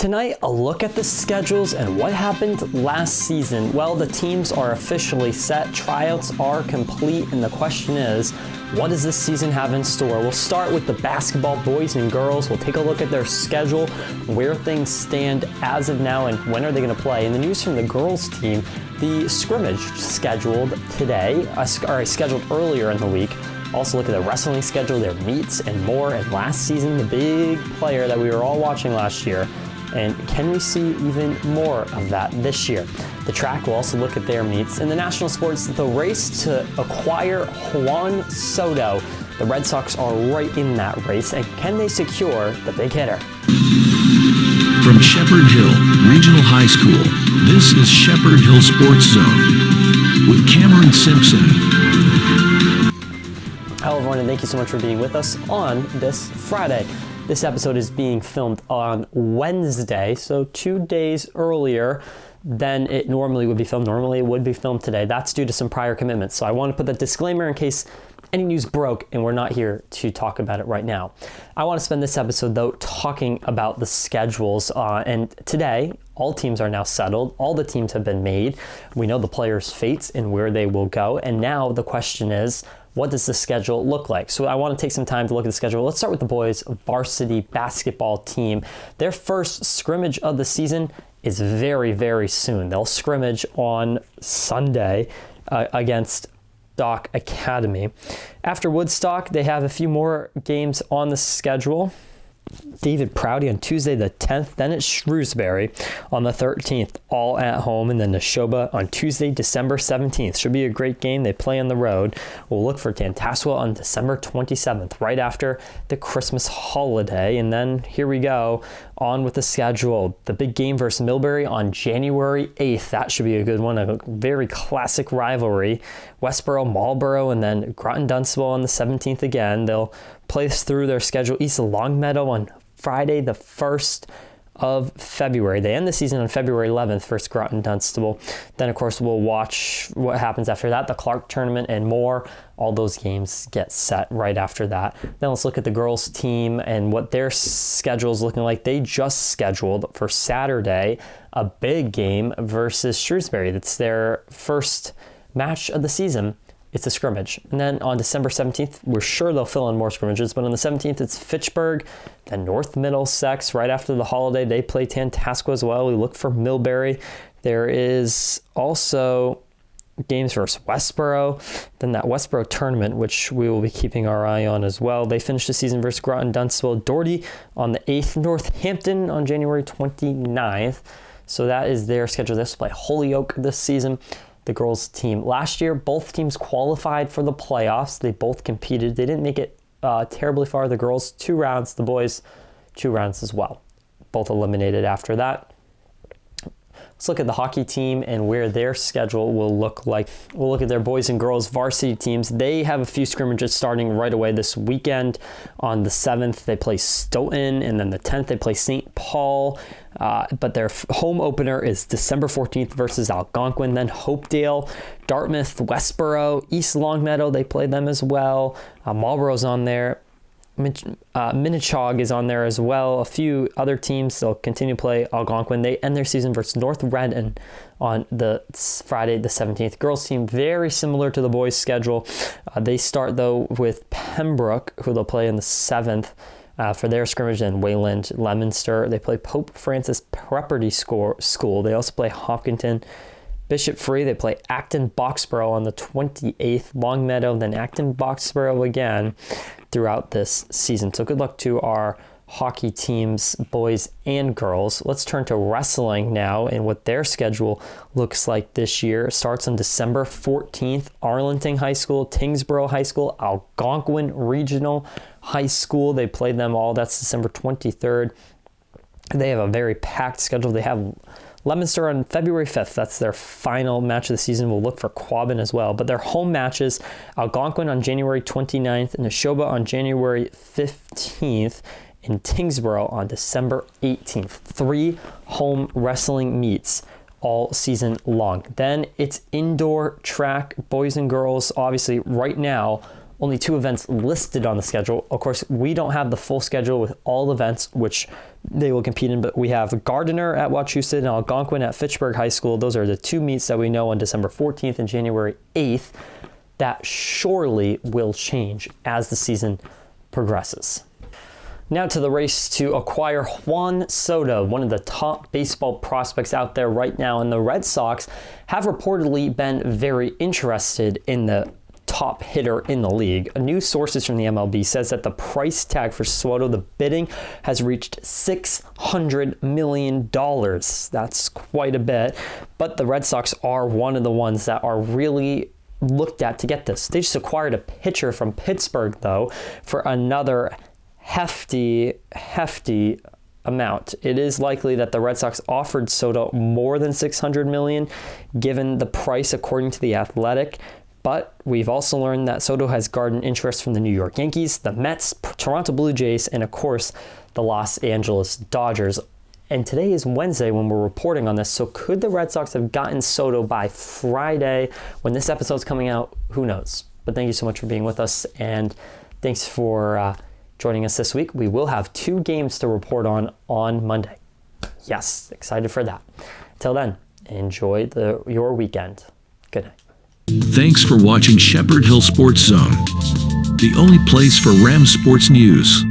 Tonight, a look at the schedules and what happened last season. Well, the teams are officially set, tryouts are complete, and the question is, what does this season have in store? We'll start with the basketball boys and girls. We'll take a look at their schedule, where things stand as of now, and when are they going to play. In the news from the girls team, the scrimmage scheduled today, scheduled earlier in the week. Also look at the wrestling schedule, their meets, and more. And last season, the big player that we were all watching last year. And can we see even more of that this year? The track will also look at their meets. In the national sports, the race to acquire Juan Soto. The Red Sox are right in that race, and can they secure the big hitter? From Shepherd Hill Regional High School, this is Shepherd Hill Sports Zone with Cameron Simpson. Hello everyone, and thank you so much for being with us on this Friday. This episode is being filmed on Wednesday, so 2 days earlier than it normally would be filmed. Normally it would be filmed today. That's due to some prior commitments. So I want to put that disclaimer in case any news broke and we're not here to talk about it right now. I want to spend this episode though talking about the schedules. And today, all teams are now settled. All the teams have been made. We know the players' fates and where they will go. And now the question is, what does the schedule look like? So I want to take some time to look at the schedule. Let's start with the boys varsity basketball team. Their first scrimmage of the season is very, very soon. They'll scrimmage on Sunday against Dock Academy. After Woodstock, they have a few more games on the schedule. David Prouty on Tuesday the 10th, then it's Shrewsbury on the 13th, all at home, and then Neshoba on Tuesday, December 17th. Should be a great game. They play on the road. We'll look for Tantascwa on December 27th, right after the Christmas holiday. And then here we go, on with the schedule. The big game versus Millbury on January 8th. That should be a good one, a very classic rivalry. Westboro, Marlboro, and then Groton Dunstable on the 17th again. They'll play through their schedule. East Longmeadow on Friday, the 1st of February. They end the season on February 11th versus Groton Dunstable. Then, of course, we'll watch what happens after that, the Clark tournament and more. All those games get set right after that. Then let's look at the girls team and what their schedule is looking like. They just scheduled for Saturday a big game versus Shrewsbury. That's their first match of the season. It's a scrimmage. And then on December 17th, we're sure they'll fill in more scrimmages, but on the 17th, it's Fitchburg, then North Middlesex. Right after the holiday, they play Tantascwa as well. We look for Millbury. There is also games versus Westboro, then that Westboro tournament, which we will be keeping our eye on as well. They finished the season versus Groton Dunstable. Doherty on the 8th, Northampton on January 29th. So that is their schedule. They'll play Holyoke this season. The girls team. Last year, both teams qualified for the playoffs. They both competed. They didn't make it terribly far. The girls, 2 rounds. The boys, 2 rounds as well. Both eliminated after that. Let's look at the hockey team and where their schedule will look like. We'll look at their boys and girls varsity teams. They have a few scrimmages starting right away this weekend. On the 7th, they play Stoughton, and then the 10th, they play St. Paul. But their home opener is December 14th versus Algonquin, then Hopedale, Dartmouth, Westboro, East Longmeadow, they play them as well. Marlboro's on there. Minnechaug is on there as well. A few other teams, they'll continue to play Algonquin. They end their season versus North Redden on the Friday the 17th. Girls team, very similar to the boys' schedule. They start, though, with Pembroke, who they'll play in the 7th. For their scrimmage, and Wayland Leominster. They play Pope Francis Preparatory School. They also play Hopkinton Bishop Free. They play Acton Boxborough on the 28th. Longmeadow, then Acton Boxborough again throughout this season. So good luck to our hockey teams, boys and girls. Let's turn to wrestling now and what their schedule looks like this year. It starts on December 14th, Arlington High School, Tingsboro High School, Algonquin Regional High School. They play them all. That's December 23rd. They have a very packed schedule. They have Leominster on February 5th. That's their final match of the season. We'll look for Quabbin as well. But their home matches, Algonquin on January 29th, and Neshoba on January 15th, in Tingsboro on December 18th. 3 home wrestling meets all season long. Then it's indoor track, boys and girls. Obviously, right now, only 2 events listed on the schedule. Of course, we don't have the full schedule with all events which they will compete in, but we have Gardiner at Wachusett and Algonquin at Fitchburg High School. Those are the 2 meets that we know on December 14th and January 8th. That surely will change as the season progresses. Now to the race to acquire Juan Soto, one of the top baseball prospects out there right now, and the Red Sox have reportedly been very interested in the top hitter in the league. News sources from the MLB says that the price tag for Soto, the bidding, has reached $600 million. That's quite a bit, but the Red Sox are one of the ones that are really looked at to get this. They just acquired a pitcher from Pittsburgh, though, for another hefty amount. It is likely that the Red Sox offered Soto more than $600 million, given the price according to The Athletic. But we've also learned that Soto has garnered interest from the New York Yankees, the Mets, Toronto Blue Jays, and of course, the Los Angeles Dodgers. And today is Wednesday when we're reporting on this, so could the Red Sox have gotten Soto by Friday when this episode's coming out? Who knows? But thank you so much for being with us, and thanks for joining us this week. We will have 2 games to report on Monday. Yes, excited for that. Till then, enjoy your weekend. Good night. Thanks for watching Shepherd Hill Sports Zone, the only place for Rams sports news.